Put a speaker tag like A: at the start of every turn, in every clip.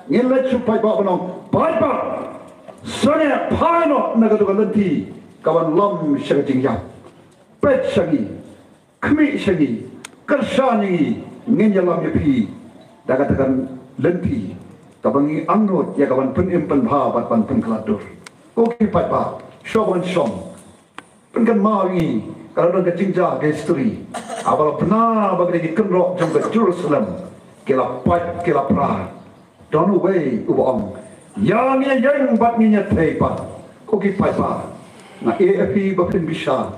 A: ngin let chu pai ba banong pai ba sone pai no na ga do lanti kawan lam shang Jingñiew pet shangi khmi shangi karshani ngin yalam yapi daga tekan lenti tabangi angnot ya kawan pen impan bha bat pan pen kladur koki pai ba shobon shom pen kan mawi kalau dengan Jingja history abal pernah bagi kenrok jom ke Jerusalem kila pat kila pra don't way ubong yang yang bat ni nyate pa koki pai pa na AFP bapin bisa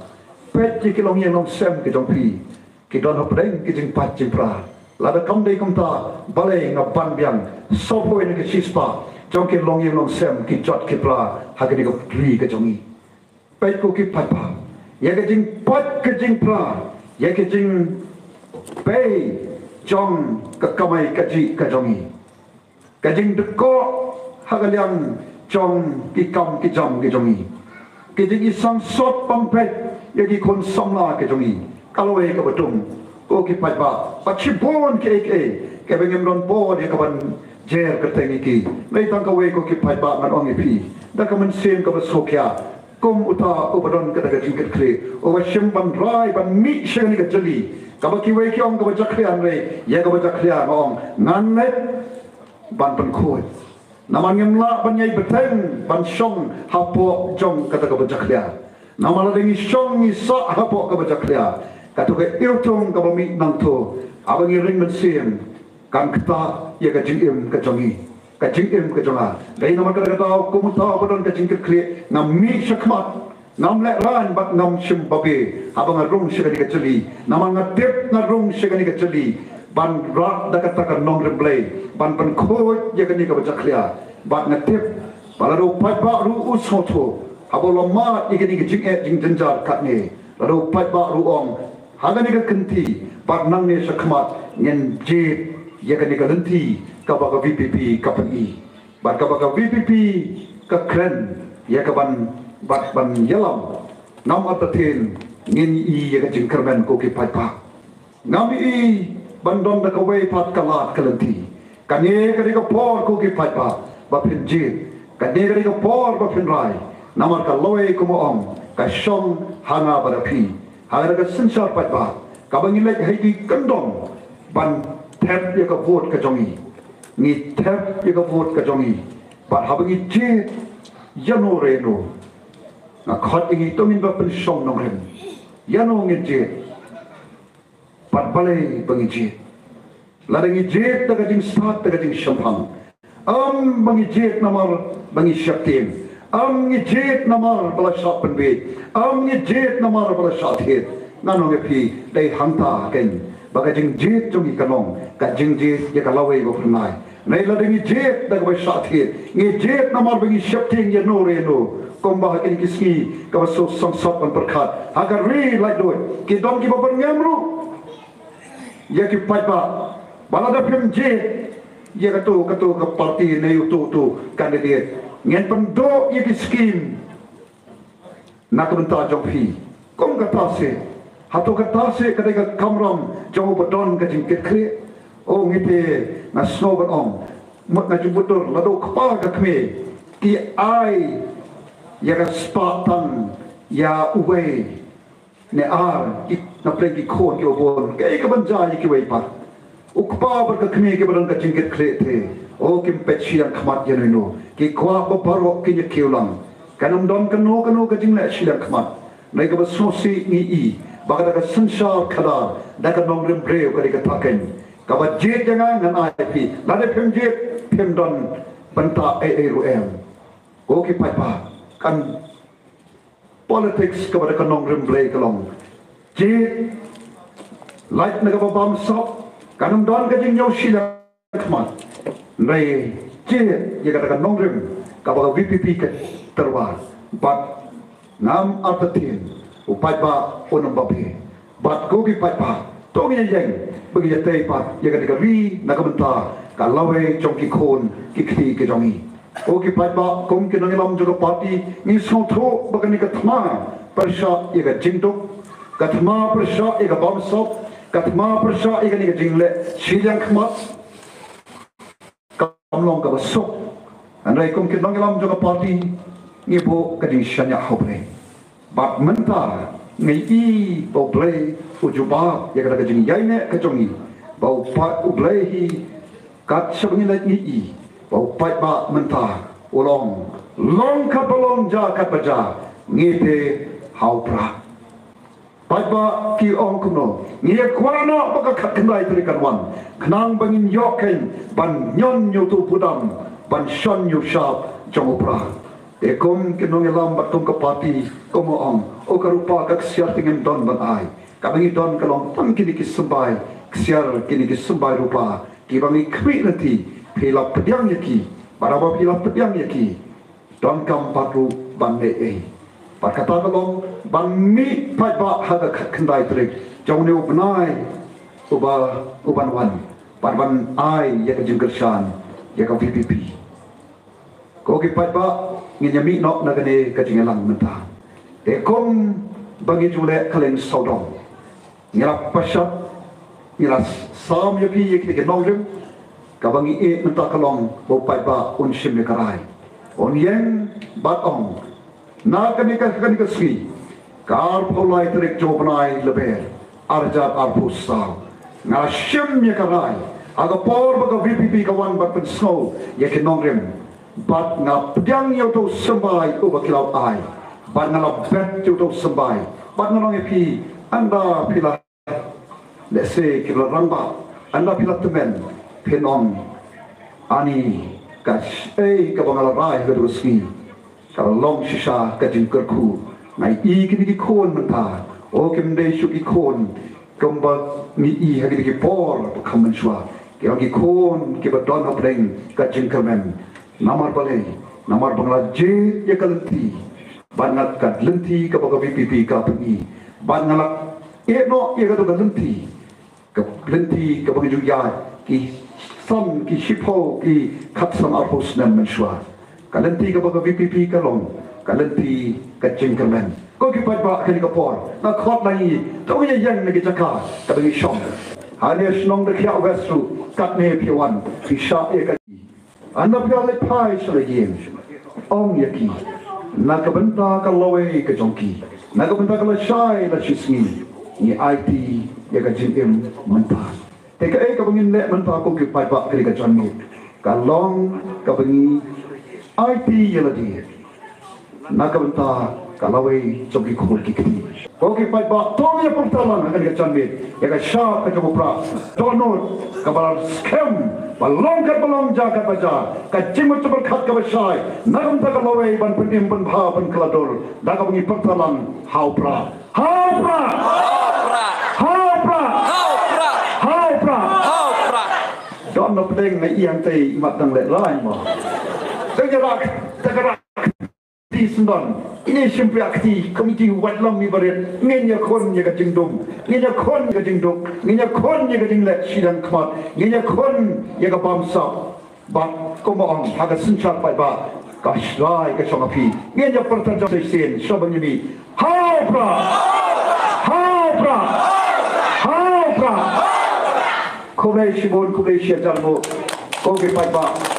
A: pet ji kilong yang long sem ke jong pi ki don hopeng ki jing pat jing pra lada kam dei kam ta balai nga ban biang so poi ni ke sispa jong ki long yang long sem ki jot ki pra ha ke ni ko pri ke jongi pet koki pai pa ya ke jing pat ke jing pra ya ke jing pei jong ke kamai ke ji ke jongi ke jing deko ha ke liang jong ki kam ki jam ke jongi ke jing isang sot pampet ya ki kon samla ke jongi kalau ke betung ko ki pai ba pachibon ke bengem ron po dia kawan jer ke tengi ki nei tang ka we ko ki pai ba ngan ong pi da ka man sem ka basokya kum uta ubadon ka daga jingket kle o wa shimban rai ban mi shani ka jali ka ba ki we ki ong ka ba jakhian re ya ka ba jakhian ong ngan net ban ban khoi naman ngemla ban yai beteng ban shong hapo jong ka daga ba jakhian namala dengi shong ni sa hapo ka ba jakhian katu ke iltung ka ba mi nang to abang ring men sim kan kta ya ka jingim ka jongi ka jingim ka jonga dai nama ka ta ko muta badon ka jingkit kle ngam mi shakmat ngam le ran bat ngam shim babe abang rung shigani ka chali nama ngatip na rung shigani ka chali ban rat da ka ta ka nong replay ban khoj ya ka ni ka bajaklia bat ngatip balaro pai ba ru usoto abolo ma igani ka jing janjar kat ni laro pai ba ru ong hagani ka kenti bat nang ne shakmat ngen je ya ka ni ka lenti ka ba ka VPP ka pi bat ka ba ka VPP ka kren ya ka ban bat ban yalam nam atatin ngin I ya ka jingkermen ko ki pai pa ngam I bandon da ka we pat kalat kalanti kane ka ri ka por ko ki pai pa ba phin je kane ka ri ka por ba phin rai namar ka loe ko mo ong ka shong hanga ba pi hanga ka sinsar pai pa ka bang ilek hai ki kandong ban thep ya ka vote ka jongi ni thep ya ka vote ka jongi ba habangi je yano reno na khot ingi tomin ba pen shong nong ren yano ngi je pat balai bangi je ladangi je daga jing sat daga jing shampang bangi je namar bangi shaktim ngi je namar bala shap penbe ngi je namar bala shat het nano nge pi dai hangta ken baga jing je jongi kanong ka jing je ya ka lawe go phnai nei ladangi je daga ba shat het ngi je namar bangi shaktim ya no reno komba hakin kiski ka so samsat ban perkhat agar ri lai doi ki dom ki babar ngamru ya ki pai pa bala da phim je ya ka to ka parti nei tu candidate ngen pando ya ki scheme na kun ta jong phi kom ka ta se hato ka ta se ka ka kamram jong badon ka jing ket kre o ngite na snow ban ong mot na jubutor la do kpa ka khme ki ai ya ka spartan ya uwe ne ar na pleki khon ki obon ke ka banja ki we pa ukpa bar ka khme ke baran ka jingket khle the o kim Shilliang Khmat ya no ki kwa ba baro ki ye kiulang kanam don kano ka jingla Shilliang Khmat nai ka ba sosi ni I ba ka sansar khada da ka nong rem breu ka ka thaken ka ba je janga ngan ai pi la de phem je phem don banta ru em ko ki pai pa kan politics ka ba ka nong rem breu ka long je like na ka ba Bamsap kanam don ka Jingñiew Shilliang Khmat nai je ye ka nong rem ka ba VPP ka terwa bat nam atatin upai ba onam babe bat ko ki pai pa to ngi yang bagi ya tei pa ye ka ri na ka banta ka lawe chong ki khon ki khi ke jongi ko ki pai ba kom ki nang lam jo party ni so tho ba ka ni ka thma parsha ye ka Jingduk ka thma parsha ye ka Bamsap ka thma parsha ye ka ni ka Jingñiew Shilliang Khmat ka long ka basok anai kom kin long lam jo ka party ngi bo ka ding shanya hobre bat menta ngai I bo ble ujuba ya ka jing yai ne ka jongi bo pa u ble hi kat sabngi lai ngi I bo pa ba menta ulong long ka bolong ja ka baja ngi te hau pra Paiba ki ong kuno, ngia kuana baka kenai terikan wan, kenang bangin yoken ban nyon nyotu pudam, ban shon yusap jongopra. Ekom kinong elam batung kapati komo ong, o karupa kaksiar tingin don ban ai, kabangi don kalong pang kini kisumbai, ksiar kini kisumbai rupa, kibangi kwi nanti, pilap pediang yaki, baraba pilap pediang yaki, don kam patru ban me Kata kalong ban mi paiba haga kendai trik jauh ni ubnai uban wan ban ai ya jingkersan ya ka PPP ko ki paiba nginya mi nok nagane ka jingelang menta ekom bagi jule kalen sodong ngira pasap ngira sam yaki yaki ke nongrim ka bangi menta kalong bo paiba un shim karai on yang batong na kanika sri kar polai terik jobnai leber arjat arpusa na shim ye karai aga por baga VPP kawan bat pen snow ye kenongrem bat na pdyang yo to sambai uba kilau ai bat na bet yo to sambai bat na nong pi anda pila let's say kila ramba anda pila temen penon ani kas kabangala rai gadruski kalau long sisa kajin kerku, ngai I kini kikon menta, o kemde shu kikon, kemba ni I hagi kipor kamen shua, kira kikon kiba don opreng kajin kermen, namar balai, namar bangla je ya kalenti, bangat kat lenti kabaga VPP kapuni, bangalak no ya katu kalenti, kalenti kabaga juga ki sam ki shipo ki kapsam arpos nem menshua. Kalenti ka baga VPP kalong, kalenti ka Jingkerman. Ko ki paiba kani ka por, na khot nai, to ye yang na ki jaka, ka bangi shong. Hane snong de kya westru, kat ne piwan, ki sha e ka. Anda pya le pai sala yem. Ong yaki. Na ka benta ka lowe ka jongki. Na ka benta ka la shai la shisni. Ni IT ya ka jingem menta. Te ka e ka bangin le menta ko ki paiba kani ka janni. Kalong ka bangi IT yeladi nakabenta kalawai jogi khul kikri koki pai ba tong ya portalan akan ka chanbe ya ka sha ka jopra dono kabal scam balong jaga baja ka jimut ber khat ka bashai nakabenta kalawai ban penim ban bha ban klador dagabangi portalan haupra dono pedeng na iang tei matang le lai mo Tegerak di Syngkon. Ini Shympriah Kti Kum Waitlam Barit. Ngin Iakhun ya ka Jingduk. Ngin Iakhun ya ka Jingduk. Ngin Iakhun ya ka Jingñiew Shilliang Khmat. Ngin Iakhun ya ka Bamsap. Bat komong haga sunchak pai ba. Ka shlai ka songapi. Ngin ya pertan jam sen sabang ni. Haupra. Kole shibon kole shajalmo. Koge pai ba.